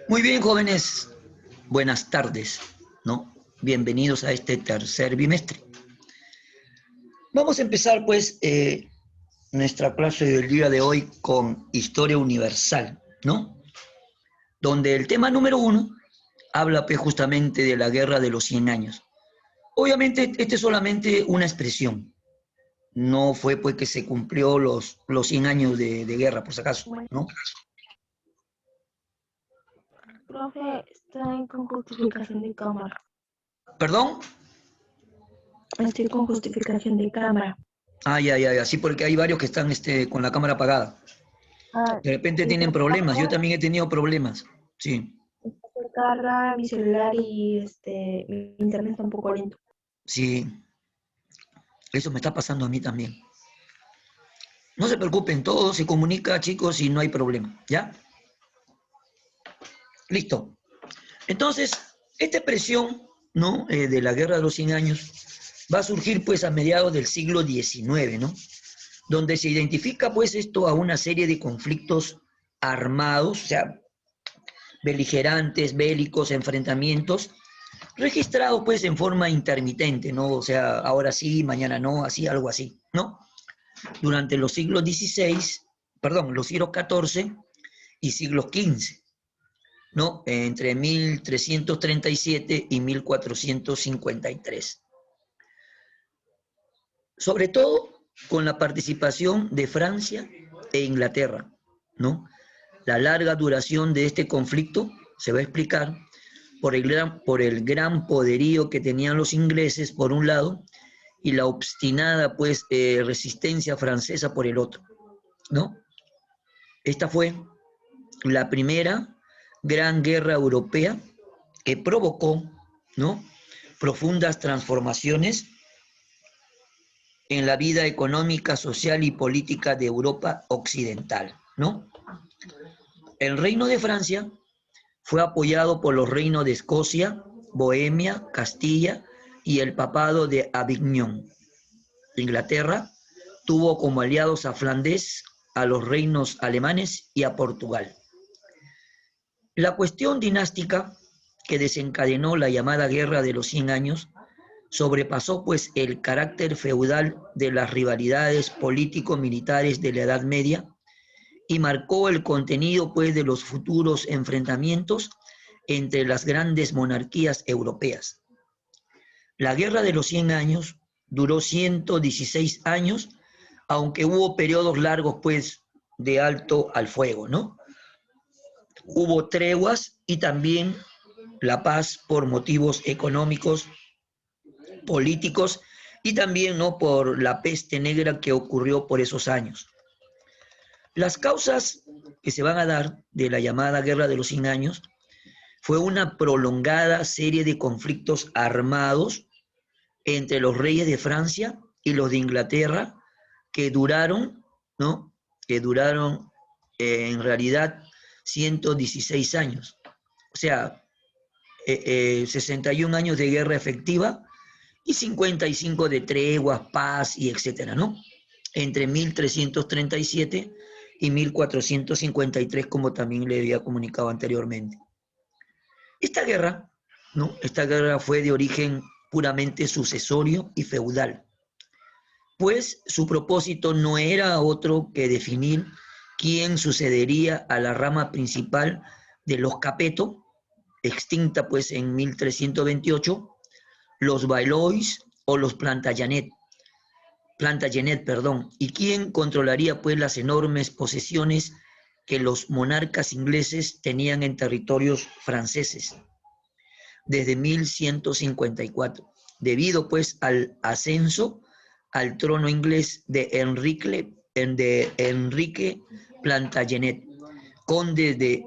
Muy bien, jóvenes. Buenas tardes, ¿no? Bienvenidos a este tercer bimestre. Vamos a empezar, pues, nuestra clase del día de hoy con Historia Universal, ¿no? Donde el tema número 1 habla, pues, justamente de la Guerra de los 100 años. Obviamente, este es solamente una expresión. No fue, pues, que se cumplió los 100 años de guerra, por si acaso, ¿no? Profe, estoy con justificación de cámara. ¿Perdón? Estoy con justificación de cámara. Ya, sí, porque hay varios que están con la cámara apagada. De repente Está tienen problemas, yo también he tenido problemas, sí, por carga mi celular y mi internet está un poco lento. sí, eso me está pasando a mí también. No se preocupen, todo se comunica, chicos, y no hay problema, ¿ya? Listo. Entonces, esta expresión, ¿no? De la Guerra de los 100 años va a surgir, pues, a mediados del siglo XIX, ¿no? Donde se identifica, pues, esto a una serie de conflictos armados, o sea, beligerantes, bélicos, enfrentamientos, registrado pues en forma intermitente, ¿no? O sea, ahora sí, mañana no, así, algo así, ¿no? Durante los siglos XVI, perdón, los siglos XIV y siglos XV, ¿no? Entre 1337 y 1453. Sobre todo con la participación de Francia e Inglaterra, ¿no? La larga duración de este conflicto se va a explicar por el gran poderío que tenían los ingleses por un lado y la obstinada pues resistencia francesa por el otro, ¿no? Esta fue la primera gran guerra europea que provocó, ¿no? Profundas transformaciones en la vida económica, social y política de Europa occidental, ¿no? El reino de Francia fue apoyado por los reinos de Escocia, Bohemia, Castilla y el papado de Avignon. Inglaterra tuvo como aliados a Flandes, a los reinos alemanes y a Portugal. La cuestión dinástica que desencadenó la llamada Guerra de los 100 años sobrepasó pues el carácter feudal de las rivalidades político-militares de la Edad Media y marcó el contenido pues de los futuros enfrentamientos entre las grandes monarquías europeas. La Guerra de los 100 años duró 116 años, aunque hubo periodos largos pues de alto al fuego, ¿no? Hubo treguas y también la paz por motivos económicos, políticos y también, ¿no?, por la peste negra que ocurrió por esos años. Las causas que se van a dar de la llamada Guerra de los 100 años fue una prolongada serie de conflictos armados entre los reyes de Francia y los de Inglaterra que duraron, ¿no? Que duraron en realidad 116 años. O sea, 61 años de guerra efectiva y 55 de treguas, paz y etcétera, ¿no? Entre 1337 y 1453, como también le había comunicado anteriormente. Esta guerra, ¿no? Esta guerra fue de origen puramente sucesorio y feudal, pues su propósito no era otro que definir quién sucedería a la rama principal de los Capeto, extinta pues en 1328, los Valois o los Plantagenet, perdón, y quién controlaría pues las enormes posesiones que los monarcas ingleses tenían en territorios franceses desde 1154, debido pues al ascenso al trono inglés de Enrique Plantagenet, conde de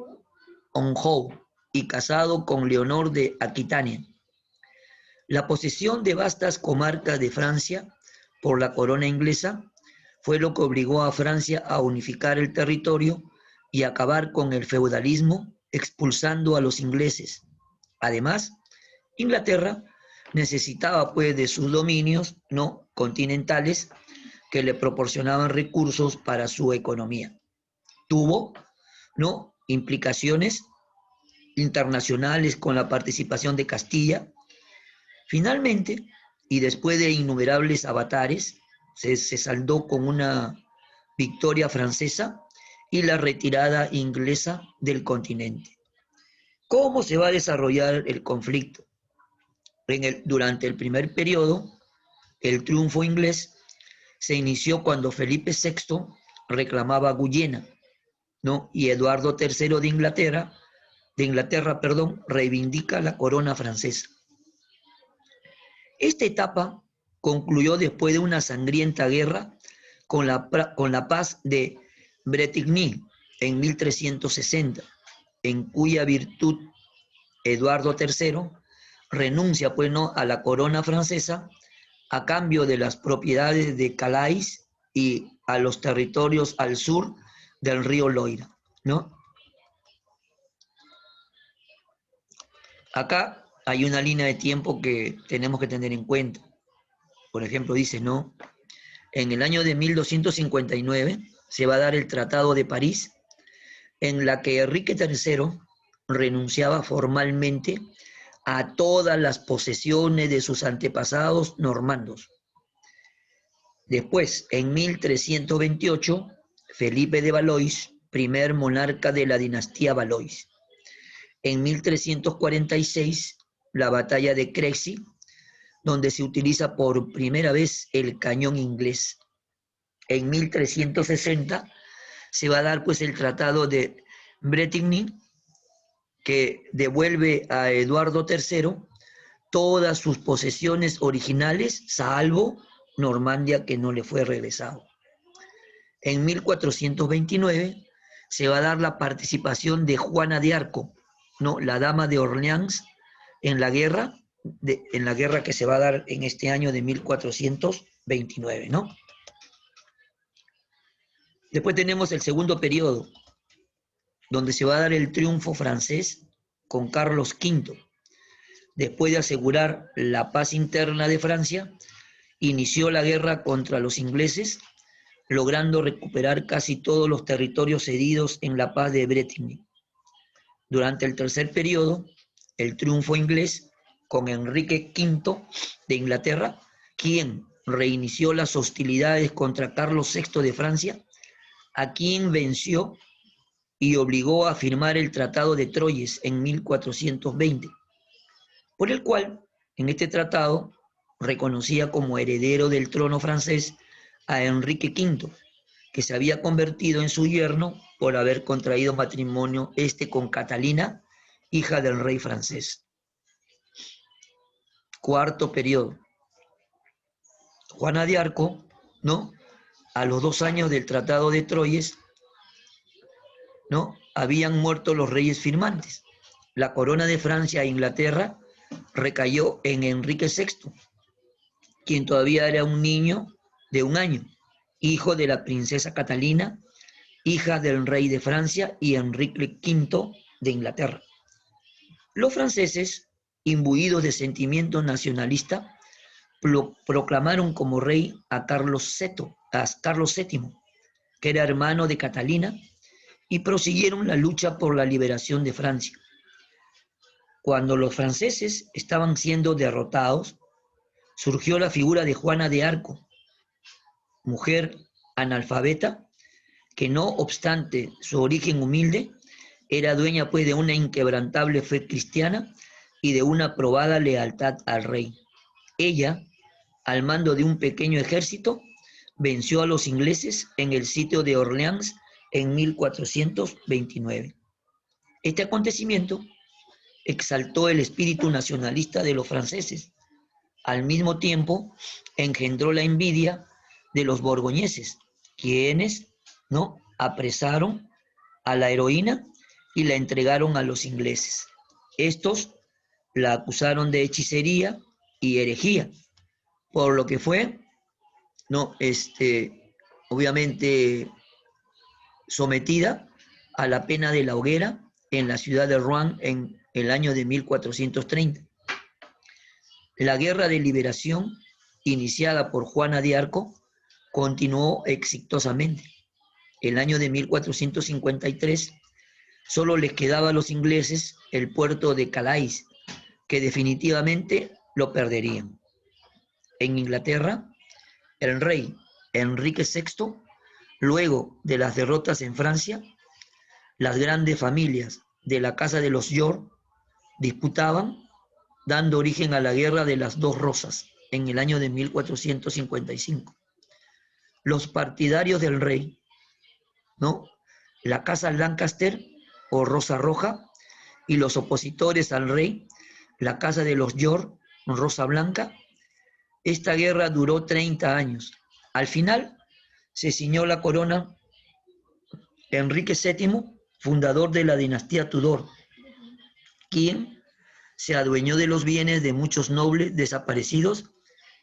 Anjou y casado con Leonor de Aquitania. La posesión de vastas comarcas de Francia por la corona inglesa fue lo que obligó a Francia a unificar el territorio y acabar con el feudalismo, expulsando a los ingleses. Además, Inglaterra necesitaba pues de sus dominios, ¿no?, continentales que le proporcionaban recursos para su economía. Tuvo, ¿no?, implicaciones internacionales con la participación de Castilla. Finalmente, y después de innumerables avatares, se saldó con una victoria francesa y la retirada inglesa del continente. ¿Cómo se va a desarrollar el conflicto? Durante el primer periodo, el triunfo inglés se inició cuando Felipe VI reclamaba Guyena, ¿no? Y Eduardo III de Inglaterra, reivindica la corona francesa. Esta etapa concluyó después de una sangrienta guerra con la paz de Bretigny en 1360, en cuya virtud Eduardo III renuncia pues, ¿no? a la corona francesa a cambio de las propiedades de Calais y a los territorios al sur del río Loira, ¿no? Acá hay una línea de tiempo que tenemos que tener en cuenta. Por ejemplo, dice, ¿no? En el año de 1259 se va a dar el Tratado de París, en la que Enrique III renunciaba formalmente a todas las posesiones de sus antepasados normandos. Después, en 1328, Felipe de Valois, primer monarca de la dinastía Valois. En 1346, la batalla de Crécy, donde se utiliza por primera vez el cañón inglés. En 1360 se va a dar pues el Tratado de Bretigny, que devuelve a Eduardo III todas sus posesiones originales, salvo Normandia, que no le fue regresado. En 1429 se va a dar la participación de Juana de Arco, ¿no? La dama de Orleans, en la guerra que se va a dar en este año de 1429, ¿no? Después tenemos el segundo periodo, donde se va a dar el triunfo francés con Carlos V. Después de asegurar la paz interna de Francia, inició la guerra contra los ingleses, logrando recuperar casi todos los territorios cedidos en la paz de Bretigny. Durante el tercer periodo, el triunfo inglés con Enrique V de Inglaterra, quien reinició las hostilidades contra Carlos VI de Francia, a quien venció y obligó a firmar el Tratado de Troyes en 1420, por el cual, en este tratado, reconocía como heredero del trono francés a Enrique V, que se había convertido en su yerno por haber contraído matrimonio con Catalina, hija del rey francés. Cuarto periodo. Juana de Arco, ¿no? A los 2 años del Tratado de Troyes, ¿no? Habían muerto los reyes firmantes. La corona de Francia e Inglaterra recayó en Enrique VI, quien todavía era un niño de 1 año, hijo de la princesa Catalina, hija del rey de Francia y Enrique V de Inglaterra. Los franceses, imbuidos de sentimiento nacionalista, proclamaron como rey a Carlos VII, que era hermano de Catalina, y prosiguieron la lucha por la liberación de Francia. Cuando los franceses estaban siendo derrotados, surgió la figura de Juana de Arco, mujer analfabeta, que no obstante su origen humilde, era dueña pues de una inquebrantable fe cristiana y de una probada lealtad al rey. Ella, al mando de un pequeño ejército, venció a los ingleses en el sitio de Orleans en 1429. Este acontecimiento exaltó el espíritu nacionalista de los franceses. Al mismo tiempo, engendró la envidia de los borgoñeses, quienes, ¿no?, apresaron a la heroína y la entregaron a los ingleses. Estos la acusaron de hechicería y herejía, por lo que fue, ¿no?, obviamente sometida a la pena de la hoguera en la ciudad de Rouen en el año de 1430. La guerra de liberación, iniciada por Juana de Arco, continuó exitosamente. El año de 1453 Solo les quedaba a los ingleses el puerto de Calais, que definitivamente lo perderían. En Inglaterra, el rey Enrique VI, luego de las derrotas en Francia, las grandes familias de la Casa de los York disputaban, dando origen a la Guerra de las Dos Rosas en el año de 1455. Los partidarios del rey, ¿no? La Casa Lancaster o Rosa Roja, y los opositores al rey, la Casa de los York, Rosa Blanca. Esta guerra duró 30 años. Al final se ciñó la corona Enrique VII, fundador de la dinastía Tudor, quien se adueñó de los bienes de muchos nobles desaparecidos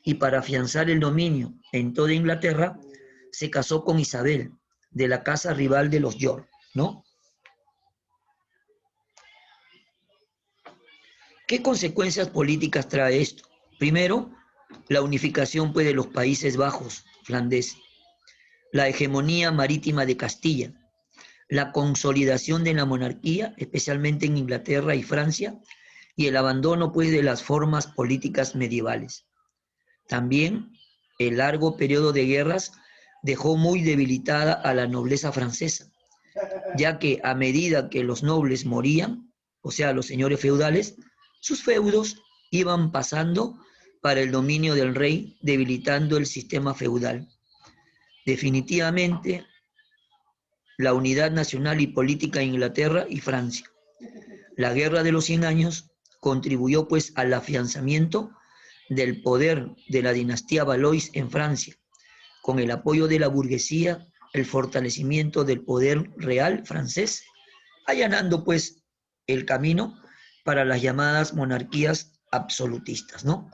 y para afianzar el dominio en toda Inglaterra se casó con Isabel, de la casa rival de los York, ¿no? ¿Qué consecuencias políticas trae esto? Primero, la unificación pues, de los Países Bajos, Flandes, la hegemonía marítima de Castilla, la consolidación de la monarquía, especialmente en Inglaterra y Francia, y el abandono pues, de las formas políticas medievales. También el largo periodo de guerras dejó muy debilitada a la nobleza francesa, ya que a medida que los nobles morían, o sea, los señores feudales, sus feudos iban pasando para el dominio del rey, debilitando el sistema feudal. Definitivamente, la unidad nacional y política de Inglaterra y Francia. La Guerra de los 100 Años contribuyó pues al afianzamiento del poder de la dinastía Valois en Francia, con el apoyo de la burguesía, el fortalecimiento del poder real francés, allanando pues el camino para las llamadas monarquías absolutistas, ¿no?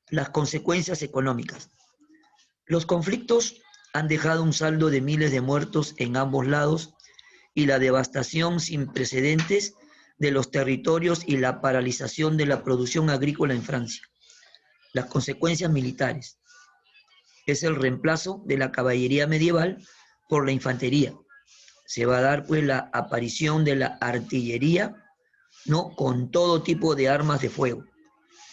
Las consecuencias económicas. Los conflictos han dejado un saldo de miles de muertos en ambos lados y la devastación sin precedentes de los territorios y la paralización de la producción agrícola en Francia. Las consecuencias militares. Es el reemplazo de la caballería medieval por la infantería. Se va a dar pues la aparición de la artillería, ¿no? Con todo tipo de armas de fuego.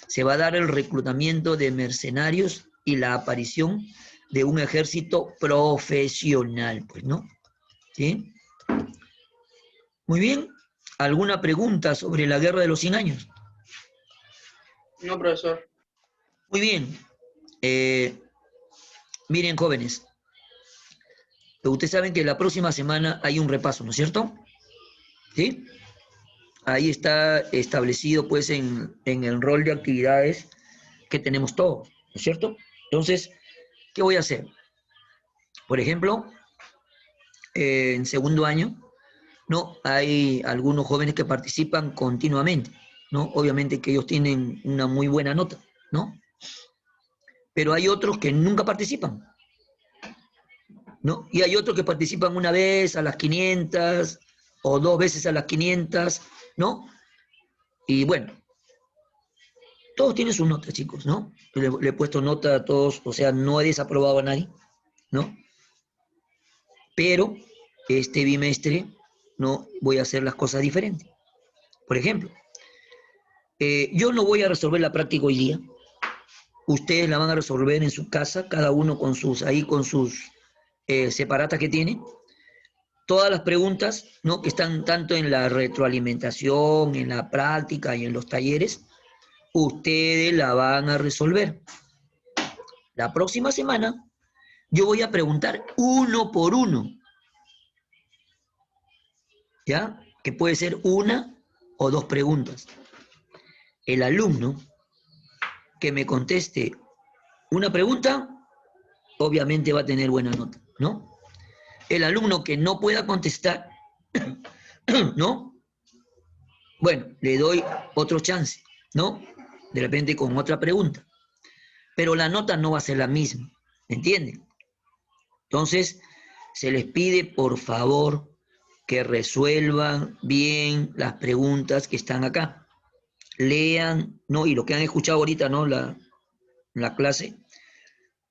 Se va a dar el reclutamiento de mercenarios y la aparición de un ejército profesional, pues, ¿no? ¿Sí? Muy bien. ¿Alguna pregunta sobre la Guerra de los 100 Años? No, profesor. Muy bien. Miren, jóvenes, ustedes saben que la próxima semana hay un repaso, ¿no es cierto? ¿Sí? Ahí está establecido, pues, en el rol de actividades que tenemos todos, ¿no es cierto? Entonces, ¿qué voy a hacer? Por ejemplo, en segundo año, ¿no? Hay algunos jóvenes que participan continuamente, ¿no? Obviamente que ellos tienen una muy buena nota, ¿no? Pero hay otros que nunca participan, ¿no? Y hay otros que participan una vez a las 500 o 2 veces a las 500, ¿no? Y bueno, todos tienen sus notas, chicos, ¿no? Le he puesto nota a todos, o sea, no he desaprobado a nadie, ¿no? Pero este bimestre, ¿no? Voy a hacer las cosas diferentes. Por ejemplo, yo no voy a resolver la práctica hoy día. Ustedes la van a resolver en su casa, cada uno con sus, ahí con sus separatas que tienen. Todas las preguntas, ¿no? Que están tanto en la retroalimentación, en la práctica y en los talleres, ustedes la van a resolver. La próxima semana yo voy a preguntar uno por uno, ¿ya? Que puede ser una o dos preguntas. El alumno que me conteste una pregunta, obviamente va a tener buena nota, ¿no? El alumno que no pueda contestar, ¿no? Bueno, le doy otro chance, ¿no? De repente con otra pregunta. Pero la nota no va a ser la misma, ¿me entienden? Entonces, se les pide, por favor, que resuelvan bien las preguntas que están acá. Lean, ¿no? Y lo que han escuchado ahorita, ¿no? La clase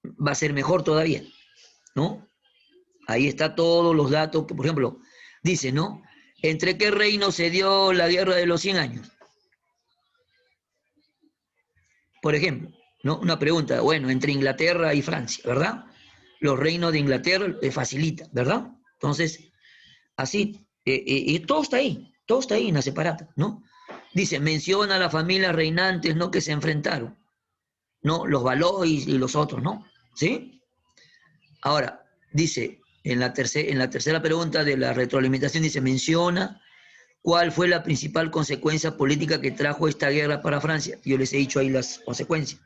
va a ser mejor todavía, ¿no? Ahí está todos los datos, que, por ejemplo, dice, ¿no? ¿Entre qué reinos se dio la guerra de los 100 años? Por ejemplo, ¿no? Una pregunta, bueno, entre Inglaterra y Francia, ¿verdad? Los reinos de Inglaterra le facilita, ¿verdad? Entonces, así, y todo está ahí en la separata, ¿no? Dice, menciona a las familias reinantes, ¿no? Que se enfrentaron, ¿no? Los Valois y los otros, ¿no? ¿Sí? Ahora, dice, en la tercera pregunta de la retroalimentación, dice, menciona cuál fue la principal consecuencia política que trajo esta guerra para Francia. Yo les he dicho ahí las consecuencias.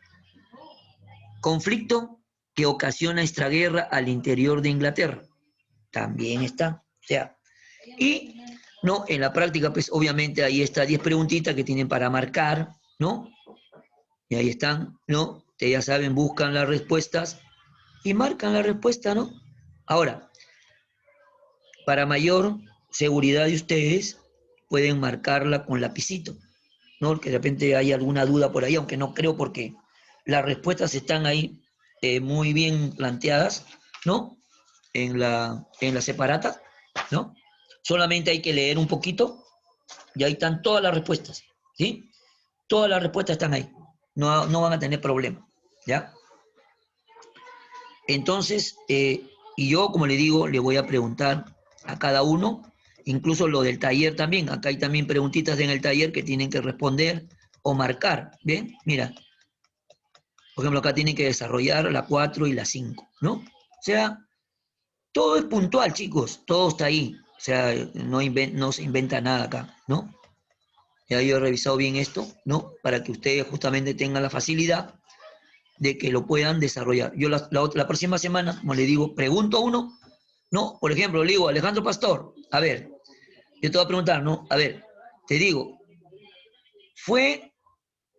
Conflicto que ocasiona esta guerra al interior de Inglaterra. También está. O sea, y no, en la práctica, pues obviamente ahí está 10 preguntitas que tienen para marcar, ¿no? Y ahí están, ¿no? Ustedes ya saben, buscan las respuestas y marcan la respuesta, ¿no? Ahora, para mayor seguridad de ustedes, pueden marcarla con lapicito, ¿no? Que de repente hay alguna duda por ahí, aunque no creo porque las respuestas están ahí muy bien planteadas, ¿no? En la separata, ¿no? Solamente hay que leer un poquito y ahí están todas las respuestas, ¿sí? Todas las respuestas están ahí, no van a tener problema, ¿ya? Entonces, y yo, como le digo, le voy a preguntar a cada uno, incluso lo del taller también. Acá hay también preguntitas en el taller que tienen que responder o marcar. ¿Ven? Mira, por ejemplo, acá tienen que desarrollar la 4 y la 5, ¿no? O sea, todo es puntual, chicos, todo está ahí. O sea, no se inventa nada acá, ¿no? Ya yo he revisado bien esto, ¿no? Para que ustedes justamente tengan la facilidad de que lo puedan desarrollar. Yo la próxima semana, como le digo, pregunto a uno, ¿no? Por ejemplo, le digo, Alejandro Pastor, a ver, yo te voy a preguntar, ¿no? A ver, te digo, ¿fue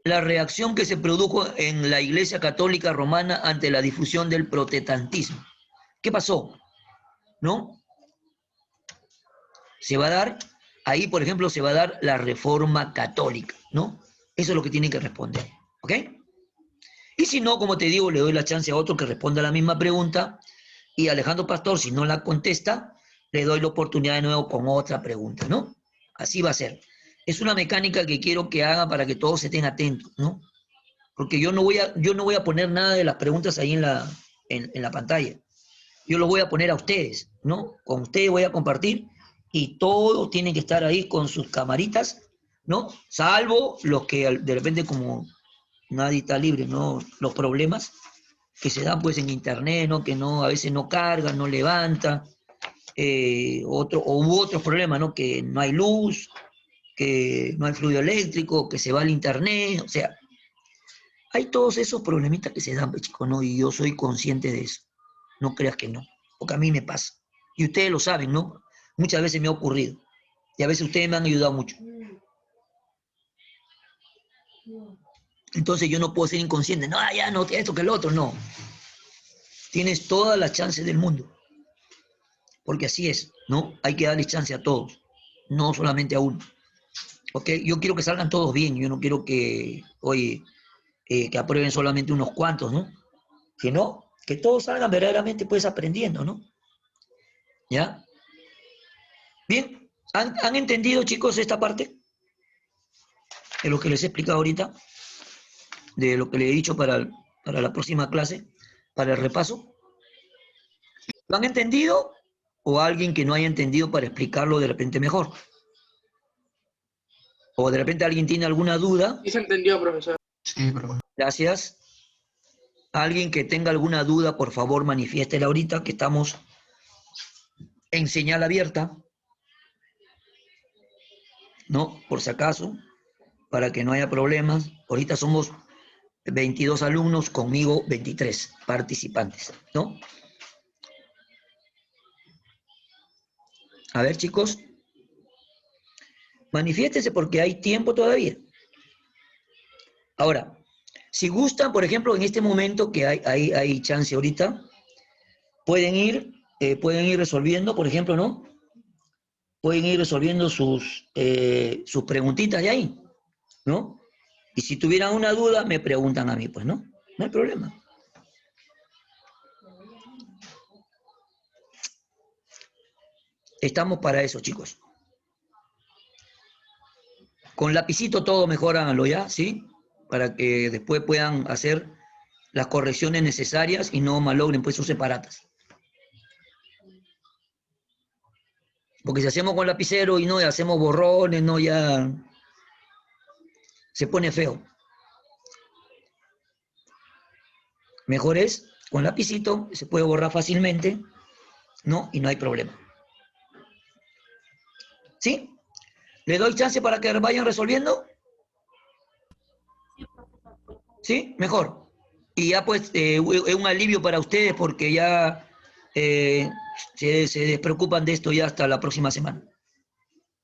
la reacción que se produjo en la Iglesia Católica Romana ante la difusión del protestantismo? ¿Qué pasó? ¿No? Se va a dar, ahí por ejemplo se va a dar la reforma católica, ¿no? Eso es lo que tienen que responder, ¿ok? Y si no, como te digo, le doy la chance a otro que responda a la misma pregunta y Alejandro Pastor, si no la contesta, le doy la oportunidad de nuevo con otra pregunta, ¿no? Así va a ser. Es una mecánica que quiero que hagan para que todos estén atentos, ¿no? Porque yo no voy a poner nada de las preguntas ahí en la pantalla. Yo los voy a poner a ustedes, ¿no? Con ustedes voy a compartir y todos tienen que estar ahí con sus camaritas, ¿no? Salvo los que de repente como nadie está libre, ¿no? Los problemas que se dan pues en internet, ¿no? Que no, a veces no carga, no levanta, u otros problemas, ¿no? Que no hay luz, que no hay fluido eléctrico, que se va el internet, o sea, hay todos esos problemitas que se dan, pues, chicos, ¿no? Y yo soy consciente de eso, no creas que no, porque a mí me pasa. Y ustedes lo saben, ¿no? Muchas veces me ha ocurrido, y a veces ustedes me han ayudado mucho. Entonces yo no puedo ser inconsciente, no, ya no, esto que el otro, no. Tienes todas las chances del mundo. Porque así es, ¿no? Hay que darle chance a todos, no solamente a uno. ¿Ok? Yo quiero que salgan todos bien, yo no quiero que, oye, que aprueben solamente unos cuantos, ¿no? Sino que todos salgan verdaderamente pues aprendiendo, ¿no? ¿Ya? Bien, ¿han entendido, chicos, esta parte? De lo que les he explicado ahorita, de lo que les he dicho para la próxima clase, para el repaso. ¿Lo han entendido? ¿O alguien que no haya entendido para explicarlo de repente mejor? ¿O de repente alguien tiene alguna duda? Sí se entendió, profesor. Sí, pero Gracias. Alguien que tenga alguna duda, por favor, manifiéstela ahorita, que estamos en señal abierta, ¿no? Por si acaso, para que no haya problemas. Ahorita somos 22 alumnos, conmigo 23 participantes, ¿no? A ver, chicos, manifiéstese porque hay tiempo todavía. Ahora, si gustan, por ejemplo, en este momento que hay chance ahorita, pueden ir resolviendo, por ejemplo, ¿no? Pueden ir resolviendo sus preguntitas de ahí, ¿no? Y si tuvieran una duda, me preguntan a mí, pues, ¿no? No hay problema. Estamos para eso, chicos. Con lapicito todo mejóranlo ya, ¿sí? Para que después puedan hacer las correcciones necesarias y no malogren pues sus separatas. Porque si hacemos con lapicero y no, y hacemos borrones, no, ya se pone feo. Mejor es con lapicito, se puede borrar fácilmente, ¿no? Y no hay problema. ¿Sí? ¿Le doy chance para que vayan resolviendo? ¿Sí? Mejor. Y ya pues es un alivio para ustedes porque ya se despreocupan de esto ya hasta la próxima semana.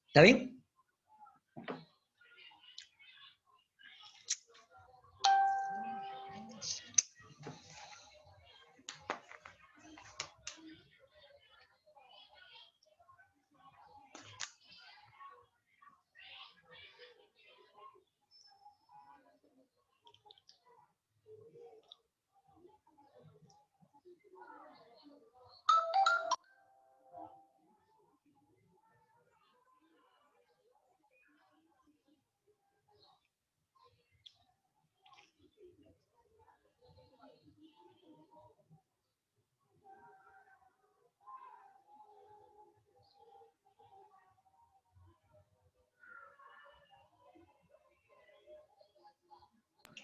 ¿Está bien?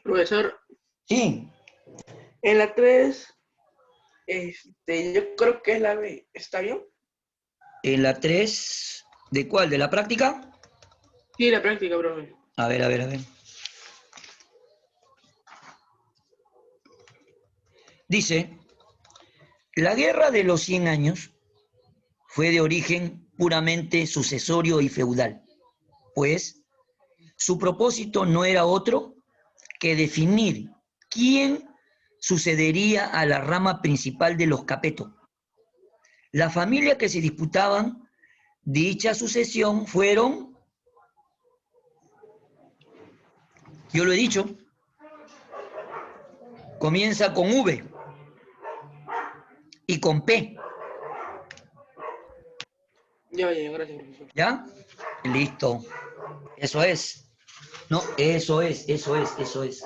Profesor, Sí. en la 3, yo creo que es la B. ¿Está bien? En la 3, ¿de cuál? ¿De la práctica? Sí, la práctica, profe. A ver, a ver, a ver. Dice, la guerra de los 100 años fue de origen puramente sucesorio y feudal, pues su propósito no era otro que definir quién sucedería a la rama principal de los Capeto. Las familias que se disputaban dicha sucesión fueron, yo lo he dicho, comienza con V y con P, Ya, ya, gracias, profesor. ¿ya? Listo. Eso es. No, eso es, eso es, eso es.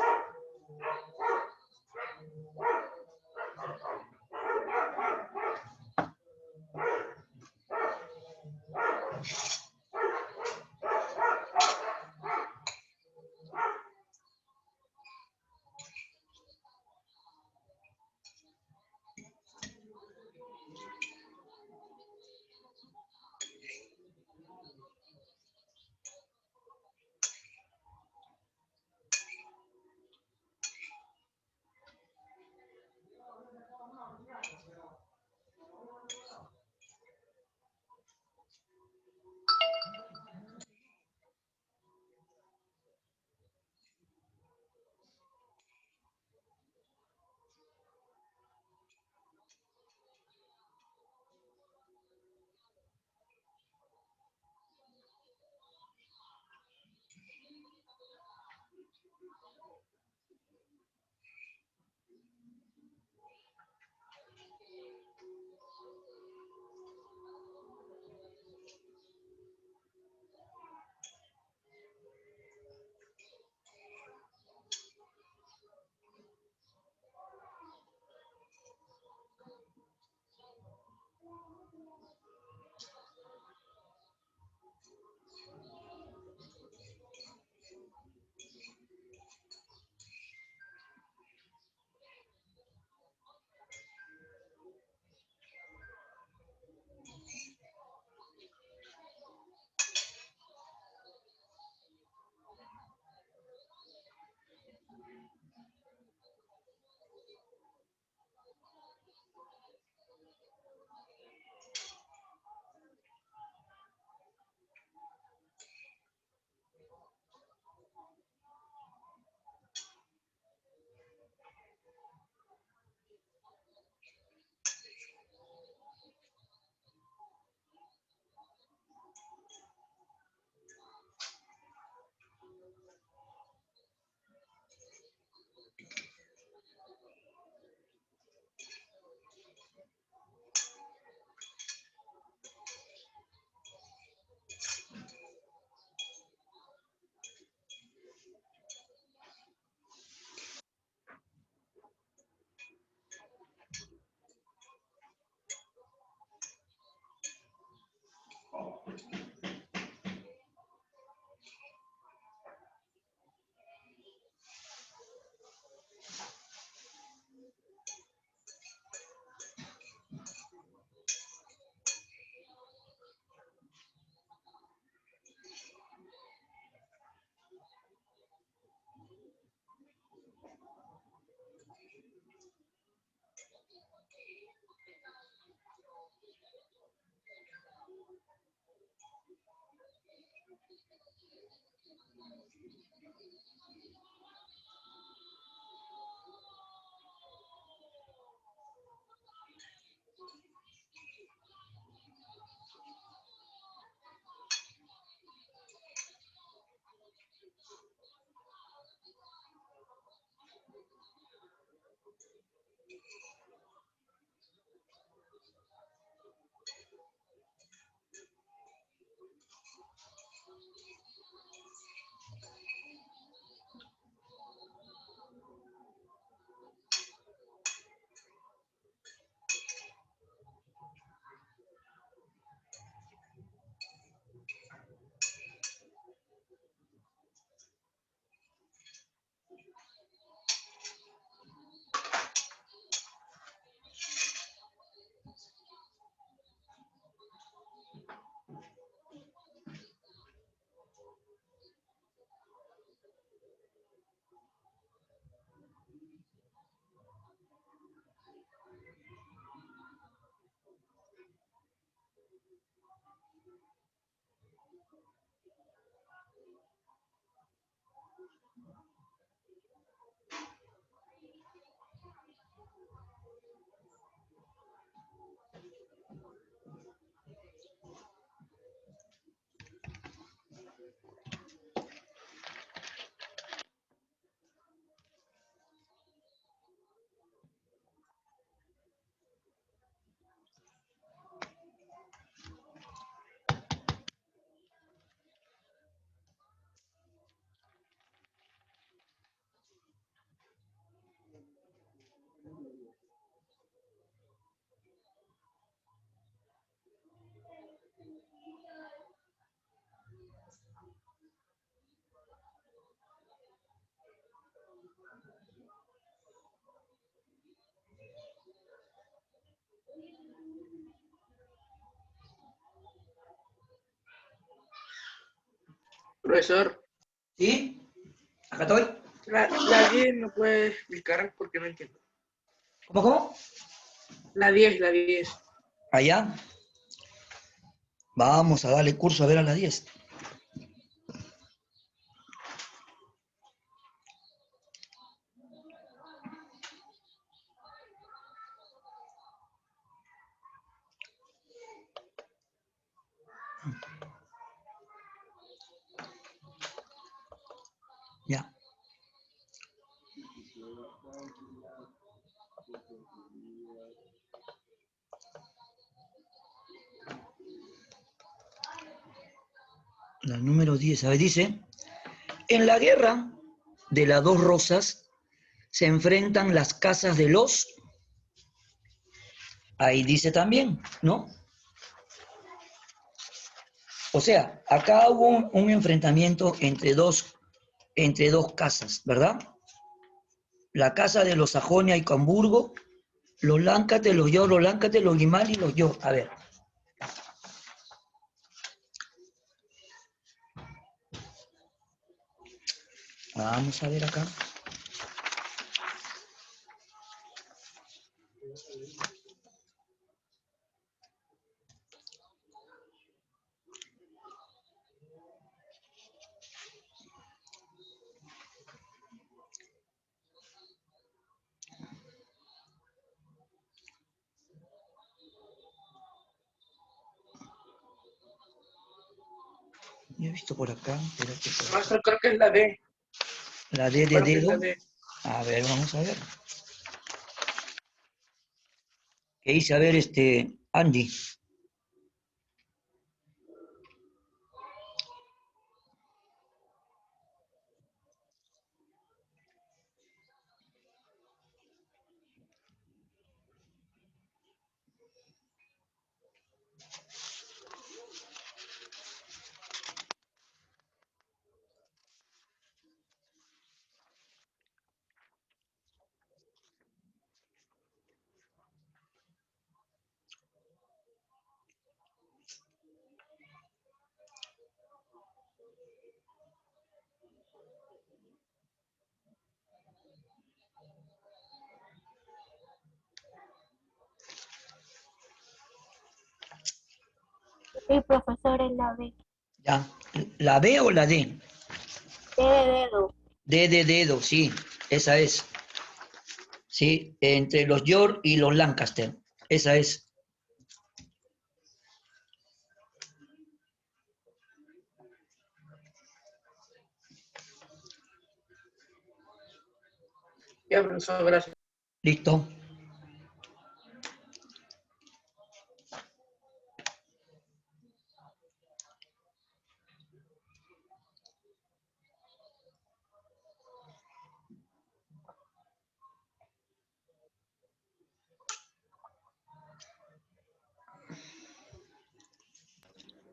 Profesor, ¿Sí? Acá estoy. la 10 no puede explicar porque no entiendo. ¿Cómo, cómo? La 10, la 10. Allá. Vamos a darle curso a ver a las 10. Ya. La número 10. A ver, dice, en la guerra de las dos rosas se enfrentan las casas de los... Ahí dice también, ¿no? O sea, acá hubo un enfrentamiento entre dos casas, ¿verdad? La casa de los Sajonia y Camburgo, los Láncate, los Yo, los Láncate, los Guimal y los Yo. A ver, vamos a ver acá. Yo he visto por acá, espérate, por acá. Maestro, creo que es la D. La D de Creo que es dedo. la D. A ver, vamos a ver. ¿Qué dice? A ver, Andy. El profesor es la B. Ya. ¿La B o la D? D de dedo. D de dedo, sí, esa es. Sí, entre los York y los Lancaster. Esa es. Ya, profesor, gracias. Listo.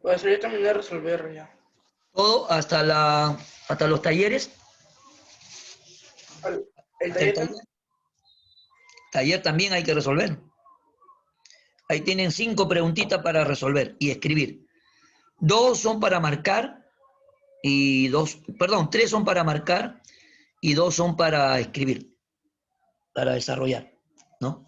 Pues yo terminé de resolver ya. Todo hasta los talleres. El Hasta el taller taller. también. Taller también hay que resolver. Ahí tienen 5 preguntitas para resolver y escribir. 2 son para marcar y 3 son para marcar y 2 son para escribir, para desarrollar, ¿no?